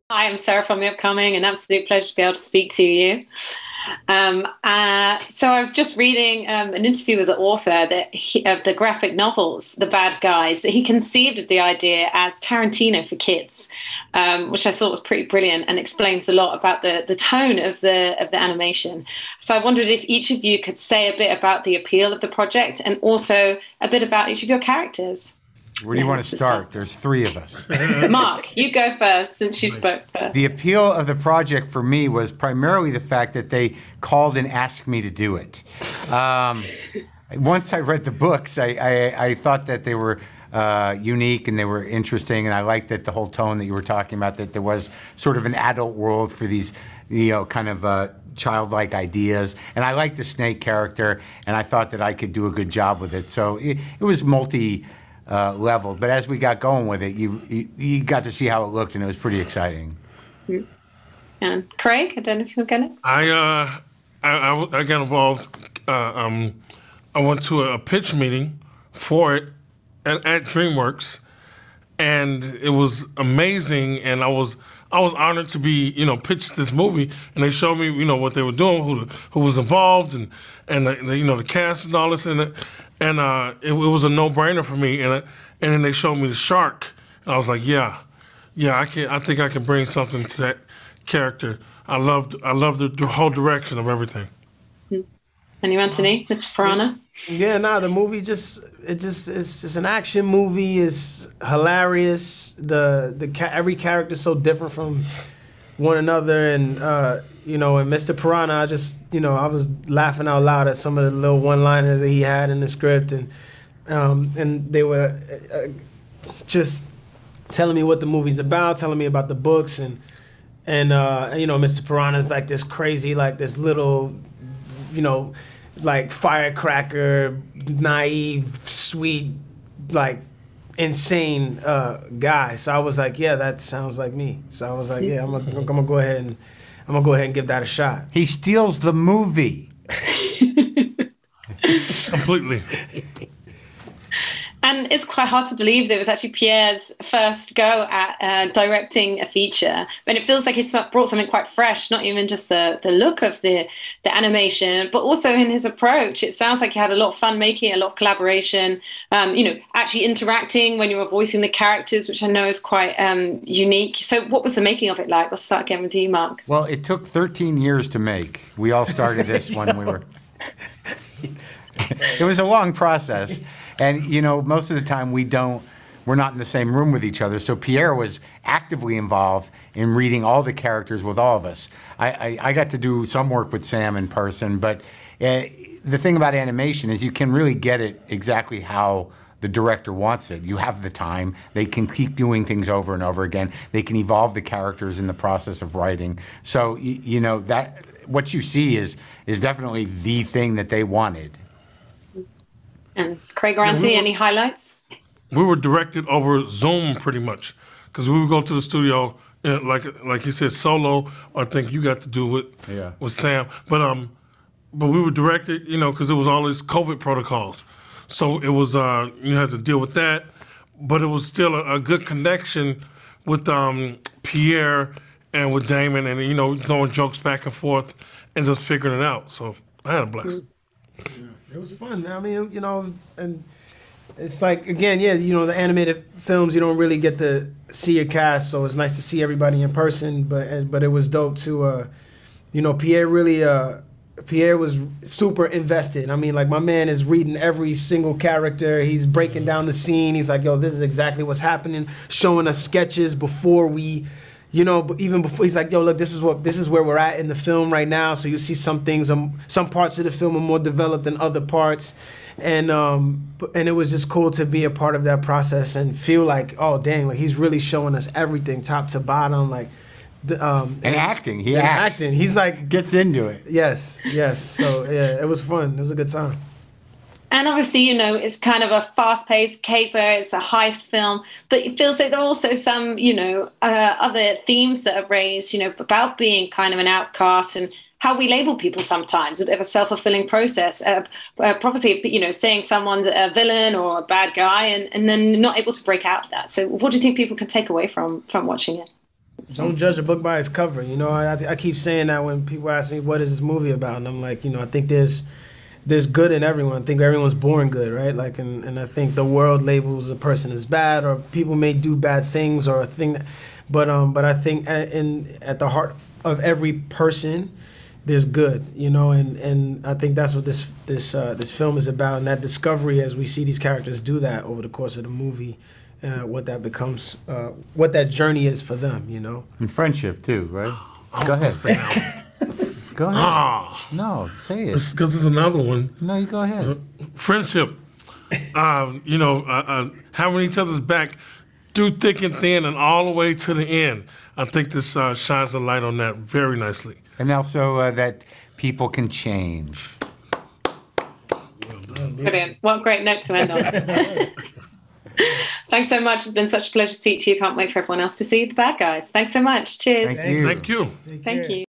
Hi, I'm Sarah from The Upcoming. An absolute pleasure to be able to speak to you. So I was just reading an interview with the author of the graphic novels, The Bad Guys, that he conceived of the idea as Tarantino for kids, which I thought was pretty brilliant and explains a lot about the tone of the animation. So I wondered if each of you could say a bit about the appeal of the project and also a bit about each of your characters. Where do you want to start? There's three of us. Mark, you go first since you spoke first. The appeal of the project for me was primarily the fact that they called and asked me to do it. Once I read the books, I thought that they were unique and they were interesting, and I liked that the whole tone that you were talking about, that there was sort of an adult world for these, kind of childlike ideas. And I liked the snake character, and I thought that I could do a good job with it. So it was leveled, but as we got going with it, you got to see how it looked, and it was pretty exciting. And Craig, I don't know if you're gonna. I got involved. I went to a pitch meeting for it at DreamWorks, and it was amazing. And I was honored to be pitched this movie, and they showed me what they were doing, who was involved, and the cast and all this, and it was a no-brainer for me. And then they showed me the shark, and I was like, yeah, I think I can bring something to that character. I loved the whole direction of everything. And you, Anthony, Mr. Piranha? Yeah, the movie it's just an action movie. It's hilarious. Every character is so different from one another, and and Mr. Piranha, I was laughing out loud at some of the little one-liners that he had in the script, and they were just telling me what the movie's about, telling me about the books, and Mr. Piranha's like this crazy, like this little, like firecracker, naive, sweet, like insane guy. So I was like, yeah, that sounds like me. So I was like, yeah, I'm gonna go ahead and give that a shot. He steals the movie. Completely. And it's quite hard to believe that it was actually Pierre's first go at directing a feature. And it feels like he's brought something quite fresh, not even just the look of the animation, but also in his approach. It sounds like he had a lot of fun making it, a lot of collaboration, actually interacting when you were voicing the characters, which I know is quite unique. So what was the making of it like? Let's start again with you, Mark. Well, it took 13 years to make. We all started this when we were... It was a long process. And, most of the time we're not in the same room with each other. So Pierre was actively involved in reading all the characters with all of us. I got to do some work with Sam in person, but the thing about animation is you can really get it exactly how the director wants it. You have the time. They can keep doing things over and over again. They can evolve the characters in the process of writing. So, that what you see is definitely the thing that they wanted. And Craig Ranty, any highlights? We were directed over Zoom pretty much, because we would go to the studio, like you said, solo. I think you got to do with Sam, but we were directed, because it was all these COVID protocols, so it was you had to deal with that, but it was still a good connection with Pierre and with Damon, and throwing jokes back and forth and just figuring it out. So I had a blast. Yeah, it was fun. I mean, and it's like, again, the animated films, you don't really get to see your cast, so it's nice to see everybody in person, but it was dope to, Pierre was super invested. I mean, like, my man is reading every single character. He's breaking down the scene. He's like, yo, this is exactly what's happening, showing us sketches before we... even before, he's like, yo, look, this is where we're at in the film right now. So you see some things, some parts of the film are more developed than other parts, and it was just cool to be a part of that process and feel like, oh dang, like he's really showing us everything, top to bottom, like. And acting, he acts. Acting, he's like gets into it. Yes. So yeah, it was fun. It was a good time. And obviously, it's kind of a fast-paced caper, it's a heist film, but it feels like there are also some, other themes that are raised, about being kind of an outcast and how we label people sometimes, a bit of a self-fulfilling process, prophecy, saying someone's a villain or a bad guy and then not able to break out of that. So what do you think people can take away from watching it? Don't judge a book by its cover. You know, I keep saying that when people ask me what is this movie about, and I'm like, you know, I think there's good in everyone. I think everyone's born good, right? Like, and I think the world labels a person as bad, or people may do bad things, or a thing that, but I think at the heart of every person, there's good, you know, and I think that's what this film is about, and that discovery as we see these characters do that over the course of the movie, what that becomes, what that journey is for them, you know. And friendship too, right? Oh, Go ahead. Go ahead. Ah, No, say it. because there's another one. No, you go ahead. Friendship. You know, having each other's back through thick and thin and all the way to the end. I think this shines a light on that very nicely. And also that people can change. Brilliant. What a great note to end on. Thanks so much. It's been such a pleasure to speak to you. Can't wait for everyone else to see The Bad Guys. Thanks so much. Cheers. Thank you. Thank you. Take Thank care. you.